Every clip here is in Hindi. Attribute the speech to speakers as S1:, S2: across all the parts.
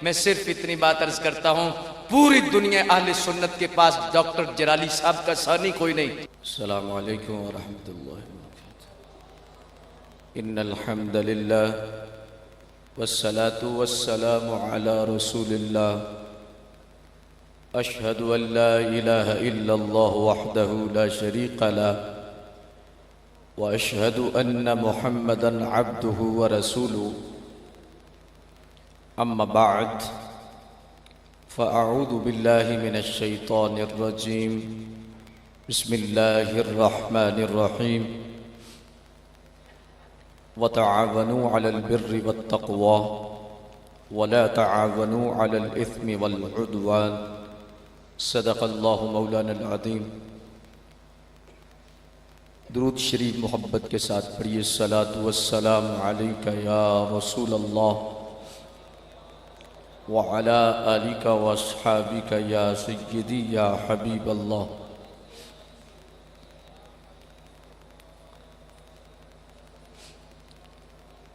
S1: मैं सिर्फ इतनी बात अर्ज करता हूँ, पूरी दुनिया अहले सुन्नत के पास डॉक्टर जलाली साहब का सानी कोई नहीं। अस्सलामु अलैकुम व रहमतुल्लाहि व बरकातुहू। इन्नल हम्दुलिल्लाह वस्सलातु वस्सलामु अला रसूलिल्लाह। अशहदु अन ला इलाहा इल्लल्लाह वहदहू ला शरीका लह व अशहदु अन्न मुहम्मदन अब्दुहु व रसूलुहु। अम्मा बाद फ़अऊज़ु बिल्लाहि मिनश शैतानिर रजीम। बिस्मिल्लाहिर रहमानिर रहीम। व तआवनु अलल बिर्रि वत तक़वा व ला तआवनु अलल इस्मि वल उद्वान। सदक़ल्लाहु मौलानल अज़ीम। दुरूद शरीफ मोहब्बत के साथ पढ़िए। सलातु वस्सलामु अलैका या रसूल अल्लाह व अला आलिका व अस्हाबिका या सय्यदी या हबीब अल्लाह।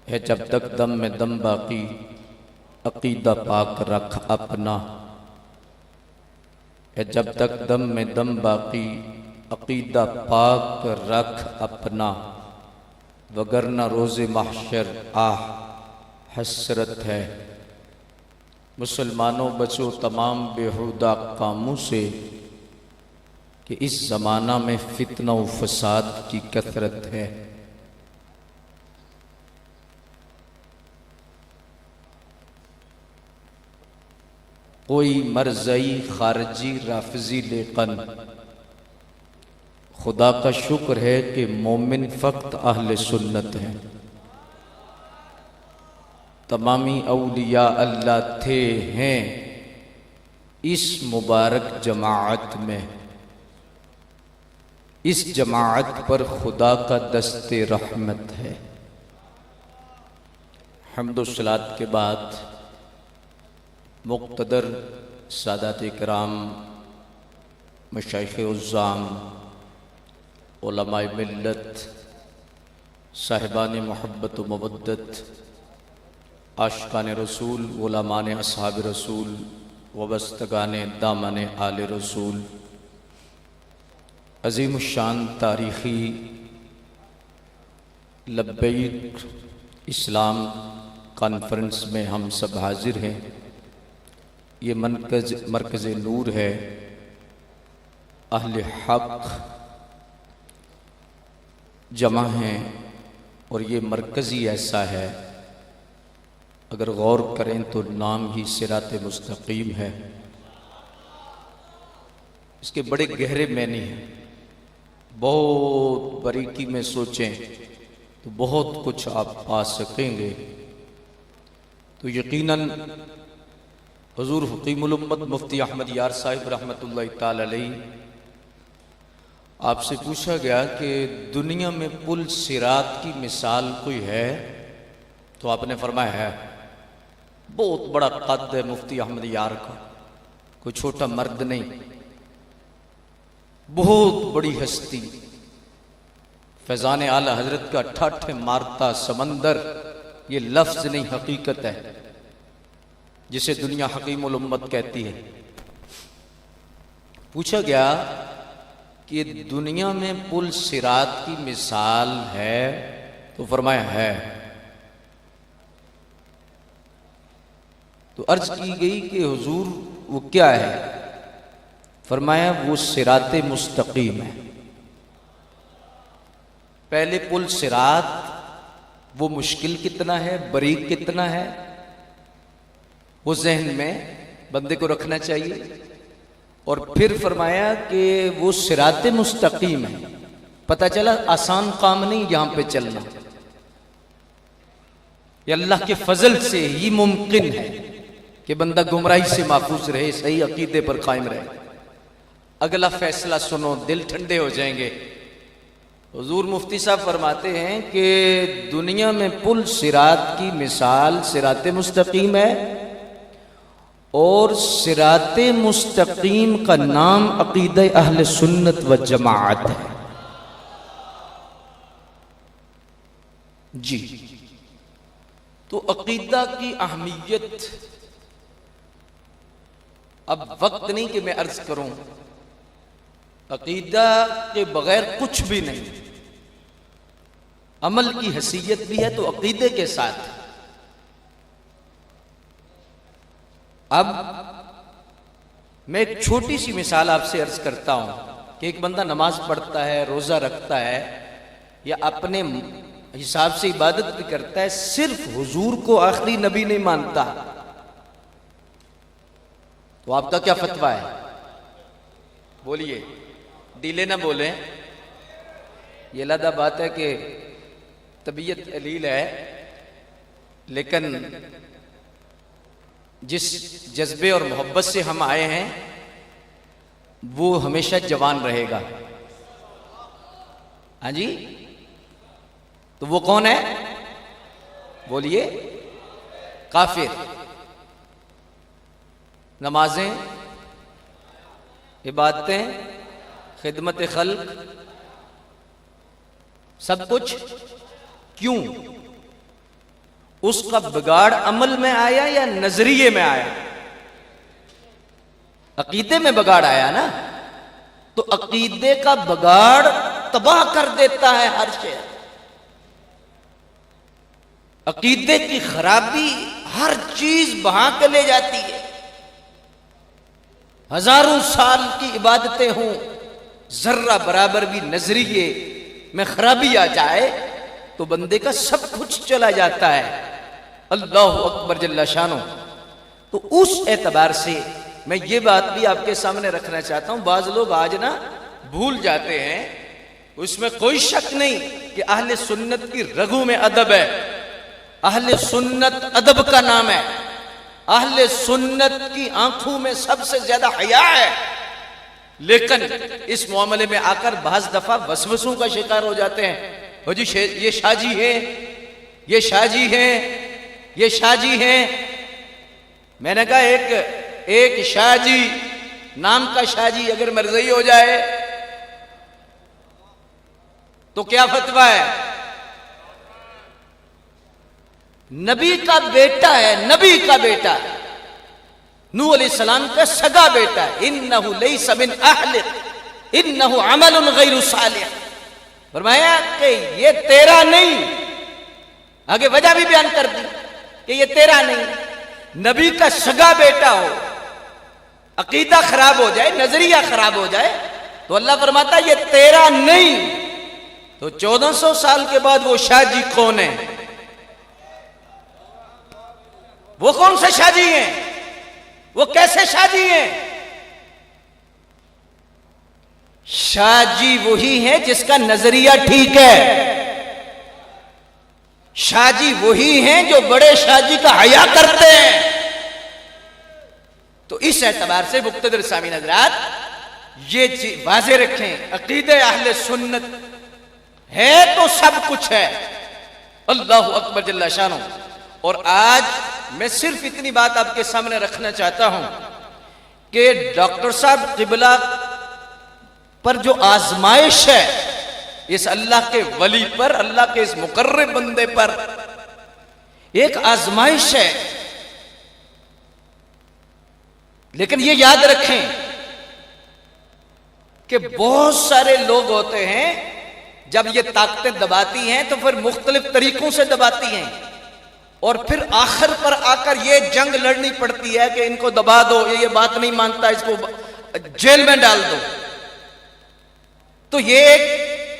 S1: है जब तक दम में दम बाकी, अकीदा पाक रख अपना। है जब तक दम में दम बाकी, अकीदा पाक रख अपना। वगरना रोज़े महशर आह हसरत है। मुसलमानों बचो तमाम बेहुदा कामों से, कि इस ज़माना में फितना व फसाद की कसरत है। कोई मरज़ई खारजी राफिजी लेकिन खुदा का शुक्र है कि मोमिन फ़क़्त अहले सुन्नत हैं। तमामी औलिया अल्लाह थे हैं इस मुबारक जमाअत में। इस जमाअत पर खुदा का दस्ते रहमत है। हम्द व सलात के बाद मुक़्तदर सादात इकराम, मशाइख़ उज़्ज़ाम, उलमाए मिल्लत, साहिबान मोहब्बत व मवद्दत, आशिकान रसूल, गुलामान असहाब रसूल, वबस्तगान दामन आल रसूल, अज़ीम शान तारीख़ी लब्बैक इस्लाम कॉन्फ्रेंस में हम सब हाजिर हैं। ये मरकज़ नूर है। अहले हक़ जमा हैं और ये मरकज़ी ऐसा है, अगर गौर करें तो नाम ही सिराते मुस्तकीम है। इसके बड़े गहरे मानी हैं। बहुत बारीकी में सोचें तो बहुत कुछ आप पा सकेंगे। तो यकीनन हुज़ूर हकीमुल उम्मत मुफ्ती अहमद यार साहिब रहमतुल्लाहि ताला अलैह, आपसे पूछा गया कि दुनिया में पुल सिरात की मिसाल कोई है? तो आपने फरमाया है। बहुत बड़ा कद है मुफ्ती अहमद यार का, कोई छोटा मर्द नहीं, बहुत बड़ी हस्ती। फैज़ान आला हजरत का ठाठे मारता समंदर, ये लफ्ज नहीं हकीकत है, जिसे दुनिया हकीमुल उम्मत कहती है। पूछा गया कि दुनिया में पुल सिरात की मिसाल है? तो फरमाया है। तो अर्ज की गई कि हुजूर वो क्या है? फरमाया वो सिराते मुस्तकीम है। पहले पुल सिरात, वो मुश्किल कितना है, बरीक कितना है, वो जहन में बंदे को रखना चाहिए। और फिर फरमाया कि वो सिराते मुस्तकीम है। पता चला आसान काम नहीं यहां पे चलना, ये अल्लाह के फजल से ही मुमकिन है कि बंदा गुमराही से महफूज रहे, सही अकीदे पर कायम रहे। अगला फैसला सुनो, दिल ठंडे हो जाएंगे। हुजूर मुफ्ती साहब फरमाते हैं कि दुनिया में पुल सिरात की मिसाल सिराते मुस्तकीम है, और सिराते मुस्तकीम का नाम अकीदा अहले सुन्नत व जमाअत है। जी, तो अकीदा की अहमियत अब वक्त नहीं कि मैं अर्ज करूं, अकीदा के बगैर कुछ भी नहीं। अमल की हैसियत भी है तो अकीदे के साथ। अब मैं एक छोटी सी मिसाल आपसे अर्ज करता हूं कि एक बंदा नमाज पढ़ता है, रोजा रखता है या अपने हिसाब से इबादत भी करता है, सिर्फ हुजूर को आखिरी नबी नहीं मानता, तो आपका क्या फतवा है? बोलिए, डीले ना बोले। ये अलग बात है कि तबीयत अलील है, लेकिन जिस जज्बे और मोहब्बत से हम आए हैं वो हमेशा जवान रहेगा। हाँ जी, तो वो कौन है? बोलिए। काफिर। नमाजें, इबादतें, खिदमत खल्क, सब कुछ क्यों? उसका बिगाड़ अमल में आया या नजरिए में आया? अकीदे में बिगाड़ आया ना, तो अकीदे का बिगाड़ तबाह कर देता है हर शय। अकीदे की खराबी हर चीज बहा के ले जाती है। हजारों साल की इबादतें हों, जर्रा बराबर भी नजरिए में खराबी आ जाए तो बंदे का सब कुछ चला जाता है। अल्लाह अकबर जल्ला शानो। तो उस एतबार से मैं ये बात भी आपके सामने रखना चाहता हूं। बाज लोग आज ना भूल जाते हैं, उसमें कोई शक नहीं कि अहले सुन्नत की रगू में अदब है। अहले सुन्नत अदब का नाम है। अहले सुन्नत की आंखों में सबसे ज्यादा हया है, लेकिन इस मामले में आकर बाज दफा वसवसों का शिकार हो जाते हैं। हो जी, ये शाहजी है, ये शाहजी है, ये शाहजी है। मैंने कहा एक शाहजी, नाम का शाहजी अगर मरज़ई हो जाए तो क्या फतवा है? नबी का बेटा है, नबी का बेटा, नूह अलैहिस्सलाम का सगा बेटा है। इन्नहु लैसा मिन अहलिक, इन्नहु अमलुन गैरु सालिह। फरमाया कि ये तेरा नहीं। आगे वजह भी बयान कर दी कि ये तेरा नहीं। नबी का सगा बेटा हो, अकीदा खराब हो जाए, नजरिया खराब हो जाए, तो अल्लाह फरमाता ये तेरा नहीं। तो 1400 साल के बाद वो शाहजी कौन है? वो कौन से शाहजी हैं? वो कैसे शाहजी हैं? शाहजी वही है जिसका नजरिया ठीक है। शाहजी वही हैं जो बड़े शाहजी का हया करते हैं। तो इस एतबार से मुक्तदर सामीन हज़रात, ये चीज वाज़े रखें, अकीदे अहले सुन्नत है तो सब कुछ है। अल्लाहु अकबर जल्ला शानो। और आज मैं सिर्फ इतनी बात आपके सामने रखना चाहता हूं कि डॉक्टर साहब क़िबला पर जो आजमाइश है, इस अल्लाह के वली पर, अल्लाह के इस मुकर्रब बंदे पर एक आजमाइश है। लेकिन ये याद रखें कि बहुत सारे लोग होते हैं, जब ये ताकतें दबाती हैं तो फिर मुख्तलिफ तरीकों से दबाती हैं, और फिर आखिर पर आकर ये जंग लड़नी पड़ती है कि इनको दबा दो, ये बात नहीं मानता, इसको जेल में डाल दो। तो ये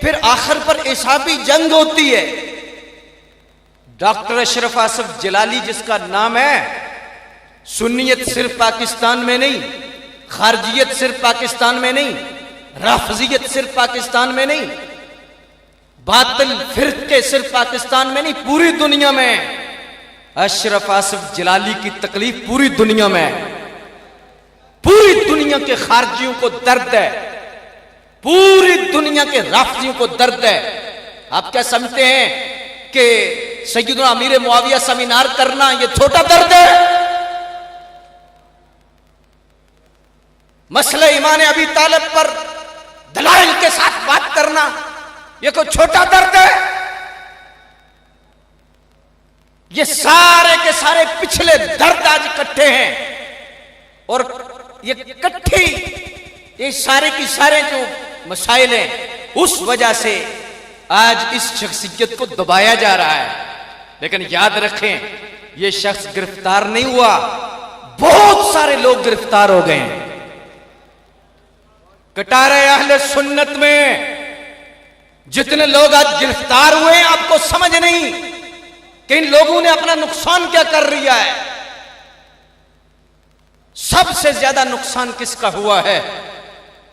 S1: फिर आखिर पर इसाबी जंग होती है। डॉक्टर अशरफ आसफ जलाली जिसका नाम है, सुन्नियत सिर्फ पाकिस्तान में नहीं, खारजियत सिर्फ पाकिस्तान में नहीं, राफजियत सिर्फ पाकिस्तान में नहीं, बातिल फिरके सिर्फ पाकिस्तान में नहीं, पूरी दुनिया में अशरफ आसफ जलाली की तकलीफ पूरी दुनिया में है। पूरी दुनिया के खारजियों को दर्द है, पूरी दुनिया के राफजियों को दर्द है। आप क्या समझते हैं कि सैयदना अमीर मुआविया सेमिनार करना ये छोटा दर्द है? मसले ईमान अबी तालिब पर दलाइल के साथ बात करना ये कोई छोटा दर्द है? ये सारे के सारे पिछले दर्द आज इकट्ठे हैं, और ये इकट्ठी, ये सारे की सारे जो मसाइल हैं, उस वजह से आज इस शख्सियत को दबाया जा रहा है। लेकिन याद रखें, ये शख्स गिरफ्तार नहीं हुआ, बहुत सारे लोग गिरफ्तार हो गए। कटारे अहले सुन्नत में जितने लोग आज गिरफ्तार हुए, आपको समझ नहीं कि इन लोगों ने अपना नुकसान क्या कर लिया है। सबसे ज्यादा नुकसान किसका हुआ है,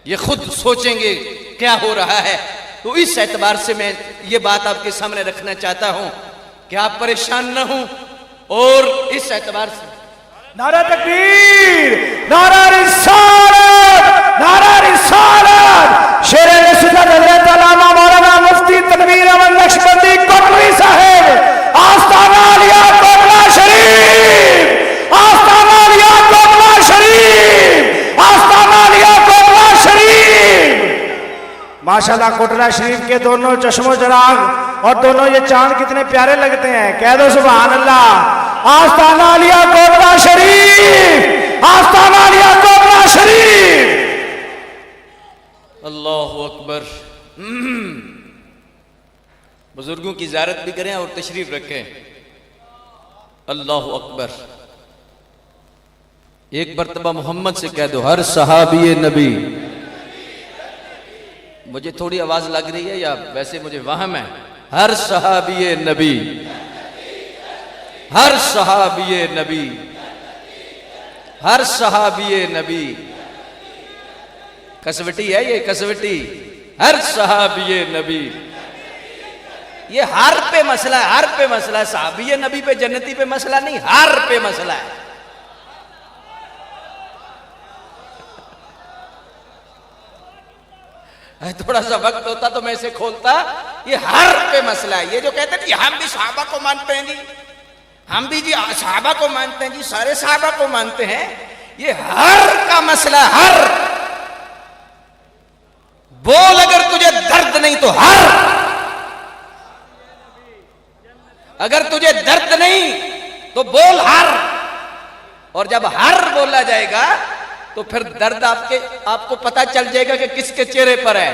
S1: ये खुद सोचेंगे क्या हो रहा है। तो इस एतबार से मैं ये बात आपके सामने रखना चाहता हूं कि आप परेशान न हो। और इस एतबार से
S2: नारा तकबीर, नारा रिसालत, नारा रिसालत। शेरे रसूलुल्लाह हज़रत अल्लामा मौलाना मुफ्ती तनवीर अहमद नक्शबंदी कोटली साहब, आस्ताना लिया कोटला शरीफ, आस्ताना लिया कोटला शरीफ, आस्ताना लिया कोटला शरीफ। माशाल्लाह कोटला शरीफ के दोनों चश्मो चराग और दोनों ये चांद कितने प्यारे लगते हैं, कह दो सुभान अल्लाह। आस्ताना लिया कोटला शरीफ, आस्ताना लिया कोटला शरीफ।
S1: अल्लाहु अकबर। बुजुर्गों की ज़ियारत भी करें और तशरीफ रखें। अल्लाहु अकबर। एक मर्तबा मोहम्मद से कह दो, हर सहाबी नबी। मुझे थोड़ी आवाज लग रही है या वैसे मुझे वहम है? हर सहाबी नबी, हर सहाबी नबी, हर सहाबी नबी। कसवटी है ये, कसवटी। हर सहाबी नबी। ये हर पे मसला है, हर पे मसला है। सहाबी नबी पे जन्नती पे मसला नहीं, हर पे मसला है। थोड़ा सा वक्त होता तो मैं इसे खोलता। ये हर पे मसला है। ये जो कहते हैं कि हम भी सहाबा को मानते हैं जी, हम भी जी सहाबा को मानते हैं जी, सारे सहाबा को मानते हैं, ये हर का मसला। हर बोल, अगर तुझे दर्द नहीं तो हर, अगर तुझे दर्द नहीं तो बोल हर। और जब हर बोला जाएगा तो फिर दर्द आपको पता चल जाएगा कि किसके चेहरे पर है।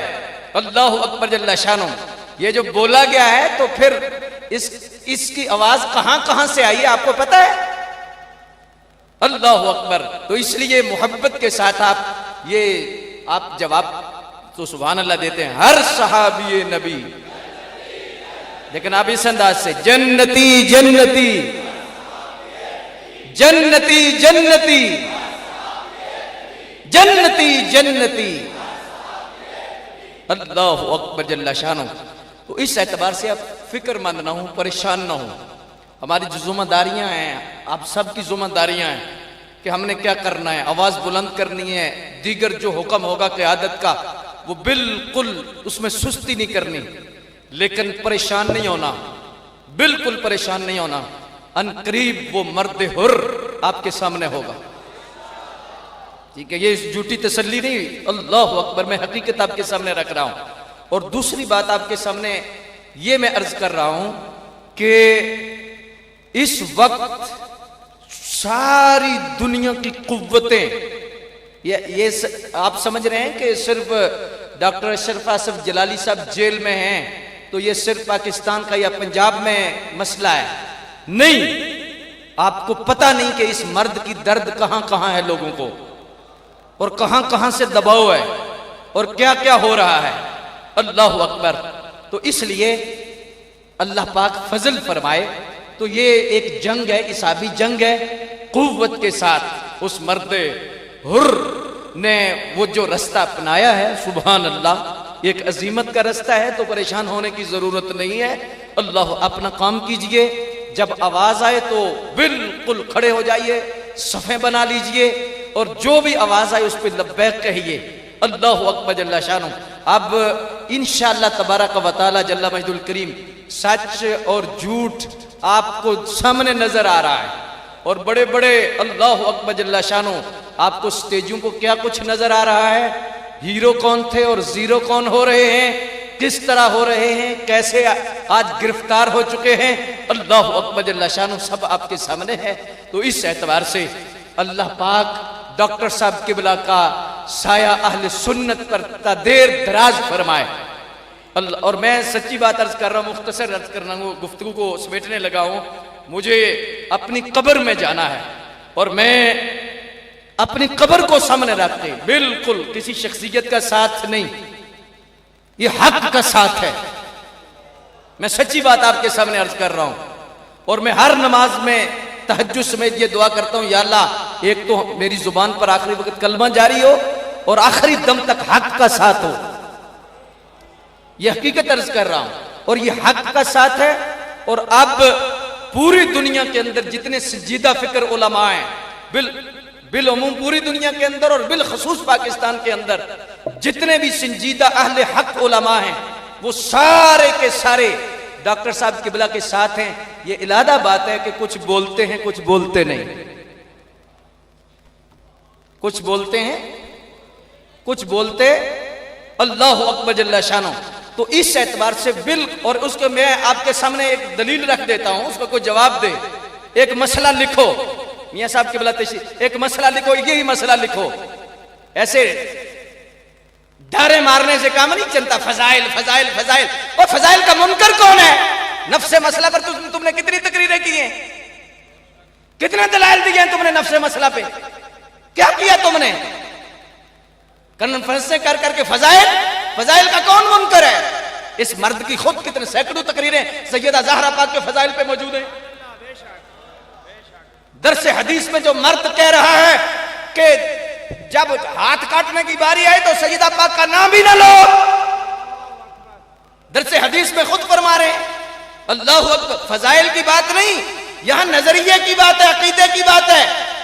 S1: अल्लाहु अकबर जल्ला शानो। ये जो बोला गया है तो फिर इसकी आवाज कहां कहां से आई है आपको पता है? अल्लाहु अकबर। तो इसलिए मोहब्बत के साथ आप जवाब तो सुभान अल्लाह देते हैं, हर सहाबी नबी। लेकिन आप इस अंदाज से जन्नती जन्नती, जन्नती जन्नती, जन्नती जन्नती। अल्लाहु अकबर जल्ला शानो। तो इस एतबार से आप फिक्रमंद ना हो, परेशान ना हो। हमारी जो जिम्मेदारियां हैं, आप सब की जिम्मेदारियां हैं कि हमने क्या करना है। आवाज बुलंद करनी है, दीगर जो हुक्म होगा क़यादत का वो बिल्कुल उसमें सुस्ती नहीं करनी, लेकिन परेशान नहीं होना, बिल्कुल परेशान नहीं होना। अनकरीब वो मर्द हुर आपके सामने होगा। ठीक है, ये झूठी तसल्ली नहीं। अल्लाहु अकबर। मैं हकीकत आपके सामने रख रहा हूं। और दूसरी बात आपके सामने ये मैं अर्ज कर रहा हूं कि इस वक्त सारी दुनिया की कुव्वतें, ये आप समझ रहे हैं कि सिर्फ डॉक्टर अशरफ आसफ जलाली साहब जेल में हैं तो ये सिर्फ पाकिस्तान का या पंजाब में मसला है? नहीं, आपको पता नहीं कि इस मर्द की दर्द कहां कहां है लोगों को, और कहां कहां से दबाव है, और क्या क्या हो रहा है। अल्लाहु अकबर। तो इसलिए अल्लाह पाक फजल फरमाए। तो ये एक जंग है, इसाबी जंग है, कुव्वत के साथ उस मर्द हुर ने वो जो रास्ता अपनाया है, सुभान अल्लाह, एक अजीमत का रास्ता है। तो परेशान होने की जरूरत नहीं है। अल्लाह, अपना काम कीजिए। जब आवाज आए तो बिल्कुल खड़े हो जाइए, सफ़े बना लीजिए, और जो भी आवाज आए उस पर लब्बैक कहिए। अल्लाहु अकबर जल्ला शानो। अब इंशाअल्लाह तबारक व तआला जल्ला मजदुल करीम सच और झूठ आपको सामने नजर आ रहा है। और बड़े बड़े अल्लाहु अकबर जल्ला शानो आपको स्टेजों को क्या कुछ नजर आ रहा है, हीरो कौन थे और जीरो कौन हो रहे हैं, किस तरह हो रहे हैं, कैसे आज गिरफ्तार हो चुके हैं। अल्लाहु अकबर जल्ला शानो सब आपके सामने है। तो इस एतबार से अल्लाह पाक डॉक्टर साहब किबला का साया अहले सुन्नत पर देर दराज फरमाए। और मैं सच्ची बात अर्ज कर रहा हूँ, मुख्तसर अर्ज करना हूँ, गुफ्तगू को समेटने लगा हूँ। मुझे अपनी कब्र में जाना है और मैं अपनी कब्र को सामने रखते बिल्कुल किसी शख्सियत का साथ नहीं, ये हक का साथ है। मैं सच्ची बात आपके सामने अर्ज कर रहा हूं और मैं हर नमाज में तहज्जुद समेत ये दुआ करता हूं, या अल्लाह एक तो मेरी जुबान पर आखिरी वक्त कलमा जारी हो और आखिरी दम तक हक का साथ हो। यह हकीकत अर्ज कर रहा हूं और ये हक का साथ है। और अब पूरी दुनिया के अंदर जितने संजीदा फिक्र उलमा हैं, बिलउमूम पूरी दुनिया के अंदर और बिलखसूस पाकिस्तान के अंदर जितने भी संजीदा अहले हक उलमा हैं, वो सारे के सारे डॉक्टर साहब किबला के साथ हैं। ये इलादा बात है कि कुछ बोलते हैं कुछ बोलते नहीं, कुछ बोलते हैं कुछ बोलते अल्लाह अकबर जल्ला शानो। तो इस एतबार से बिल और उसके मैं आपके सामने एक दलील रख देता हूं, उसका कोई जवाब दे। एक मसला लिखो, मियां साहब किबला तशरीफ, एक मसला लिखो, यही मसला लिखो। ऐसे डारे मारने से काम नहीं चलता। फजाइल फजाइल फजाइल, और फजाइल का मुनकर कौन है? नफ्से मसला पर तुमने कितनी तकरीरें की हैं, कितने दलाइल दिए हैं तुमने नफ्से मसला पे? क्या किया तुमने? कॉन्फ्रेंस कर करके फजाइल, फजाइल का कौन मुनकर है? इस मर्द की खुद कितने सैकड़ों तकरीरें सैयदा ज़हरा पाक के फजाइल पे मौजूद है। दर्स हदीस में जो मर्द कह रहा है कि जब हाथ काटने की बारी आए तो सैयदा पाक का नाम भी ना लो, दर्स हदीस में खुद फरमा रहे हैं। अल्लाह अकबर। फजाइल की बात नहीं, यहां नजरिए की बात है, अकीदे की बात है।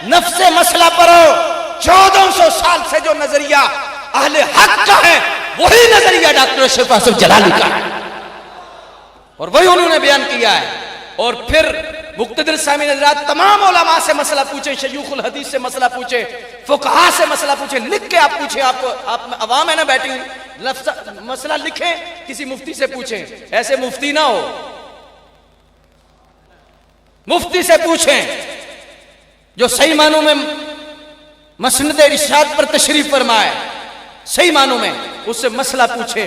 S1: नफ्से मसला पर 1400 साल से जो नजरिया अहले हक का है, वही नजरिया डॉक्टर अशरफ आसिफ जलाली का है और वही उन्होंने बयान किया है। और फिर मुक्तदिर सामीन हज़रात तमाम उलमा से मसला पूछे, शयूखुल हदीस से मसला पूछे, फुकहा से मसला पूछे, लिख के आप पूछे। आपको आप अवाम है ना बैठी हुई, मसला लिखे, किसी मुफ्ती से पूछे। ऐसे मुफ्ती ना हो, मुफ्ती से पूछें जो सही मानों में मसनद इरशाद पर तशरीफ फरमाए, सही मानों में उससे मसला पूछे।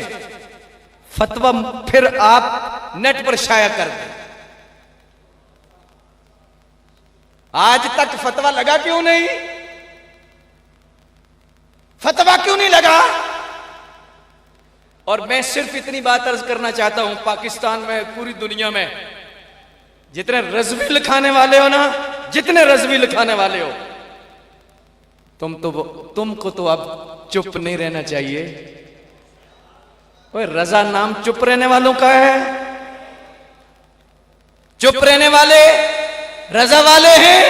S1: फतवा फिर आप नेट पर शाया कर दें। आज तक फतवा लगा क्यों नहीं? फतवा क्यों नहीं लगा? और मैं सिर्फ इतनी बात अर्ज करना चाहता हूं, पाकिस्तान में, पूरी दुनिया में जितने रज़वी लिखाने वाले हो ना, जितने रज़वी लिखाने वाले हो, तुमको तो अब चुप नहीं रहना चाहिए। ओए रजा नाम चुप रहने वालों का है। चुप रहने वाले रजा वाले हैं,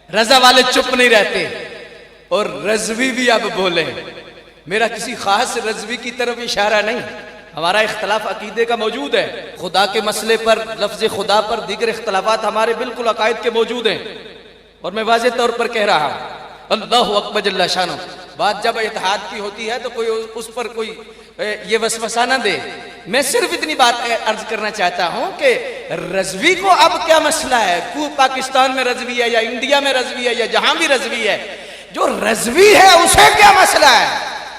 S1: रजा वाले चुप नहीं रहते। और रज़वी भी अब बोले। मेरा किसी खास रज़वी की तरफ इशारा नहीं, हमारा इख्तलाफ अकीदे का मौजूद है। खुदा के मसले पर, लफ्ज़ खुदा पर दीगर इख्तलाफात हमारे बिल्कुल अकायद के मौजूद हैं। और मैं वाज़े तौर पर कह रहा हूं, अल्लाहु अकबर जल्ला शानो। बात जब इत्तेहाद की होती है तो कोई उस पर कोई ये वसवसा ना दे। मैं सिर्फ इतनी बात अर्ज करना चाहता हूं कि रज़वी को अब क्या मसला है? पाकिस्तान में रज़वी है या इंडिया में रज़वी है या जहां भी रज़वी है, जो रज़वी है उसे क्या मसला है?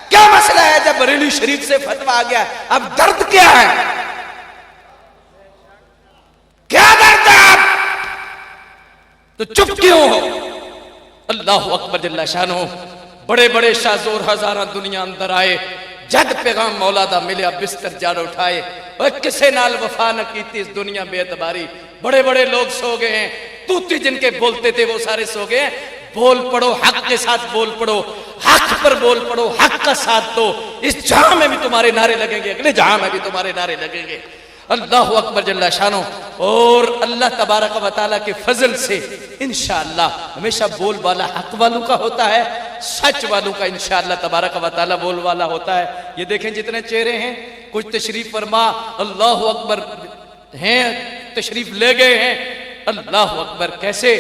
S1: क्या मसला है जब बरेली शरीफ से फतवा आ गया? अब दर्द क्या है? क्या दर्द है? आप तो चुप क्यों हो? अल्लाह अकबर जल्ला शानो। बड़े बड़े शाहजोर हजारा दुनिया अंदर आए, जद पैगाम मौलादा मिले बिस्तर जाड़ उठाए। और किसे नाल वफा न की इस दुनिया बेअतबारी। बड़े बड़े लोग सो गए हैं, तूती जिनके बोलते थे वो सारे सो गए। बोल पड़ो, हक के साथ बोल पड़ो, हक पर बोल पड़ो, हक का साथ दो। इस जहां में भी तुम्हारे नारे लगेंगे, अगले जहां में भी तुम्हारे नारे लगेंगे। अल्लाह अकबर जल्ला शानो। और अल्लाह तबारक व तआला के फजल से इंशाअल्लाह हमेशा बोल वाला हक वालों का होता है, सच वालों का इंशाअल्लाह तबारक व तआला बोल वाला होता है। ये देखें जितने चेहरे हैं, कुछ तशरीफ फरमा अल्लाह अकबर हैं, तशरीफ ले गए हैं। अल्लाह अकबर, कैसे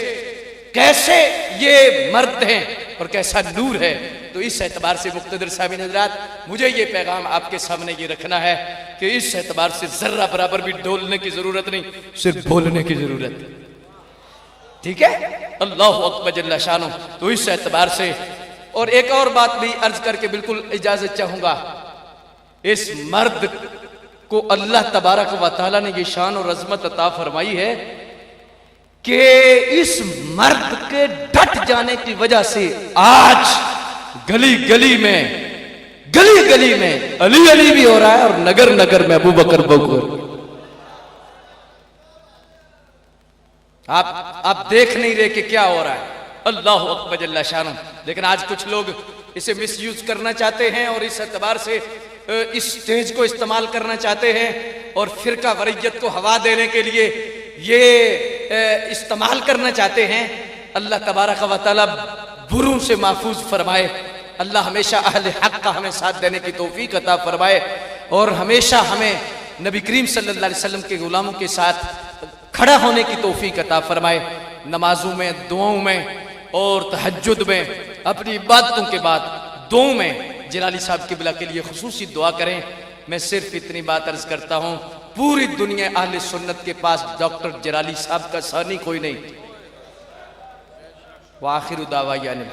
S1: कैसे ये मर्द हैं और कैसा नूर है। तो इस एतबार से मुक्तदर सामीन हज़रात, मुझे ये पैगाम आपके सामने ये रखना है कि इस एतबार से जर्रा बराबर भी डोलने की जरूरत नहीं, सिर्फ बोलने की जरूरत है। ठीक है, अल्लाह अकबर जल्ला शानो। तो इस एतबार से और एक और बात भी अर्ज करके बिल्कुल इजाजत चाहूंगा, इस मर्द को अल्लाह तबारक व तआला ने ये शान और अजमत अता फरमाई है कि इस मर्द के डट जाने की वजह से आज गली गली में अली अली भी हो रहा है और नगर नगर में अबू बकर बकर। आप देख नहीं रहे कि क्या हो रहा है, अल्लाह अकबर जल्ला शान। लेकिन आज कुछ लोग इसे मिसयूज करना चाहते हैं और इस एतबार से इस स्टेज को इस्तेमाल करना चाहते हैं और फिरका वरीयत को हवा देने के लिए ये इस्तेमाल करना चाहते हैं। अल्लाह तबारक व तआला बुरों से महफूज फरमाए। अल्लाह हमेशा अहले हक का हमें साथ देने की तौफीक अता फरमाए और हमेशा हमें नबी करीम सल्लल्लाहु अलैहि वसल्लम के गुलामों के साथ खड़ा होने की तौफीक अता फरमाए। नमाजों में, दुआओं में और तहज्जुद में, अपनी इबादतों के बाद दुआओं में जलाली साहब किबला के लिए खुसूसी दुआ करें। मैं सिर्फ इतनी बात अर्ज करता हूं, पूरी दुनिया अहले सुन्नत के पास डॉक्टर जलाली साहब का सानी कोई नहीं। वाखिर दावा यानी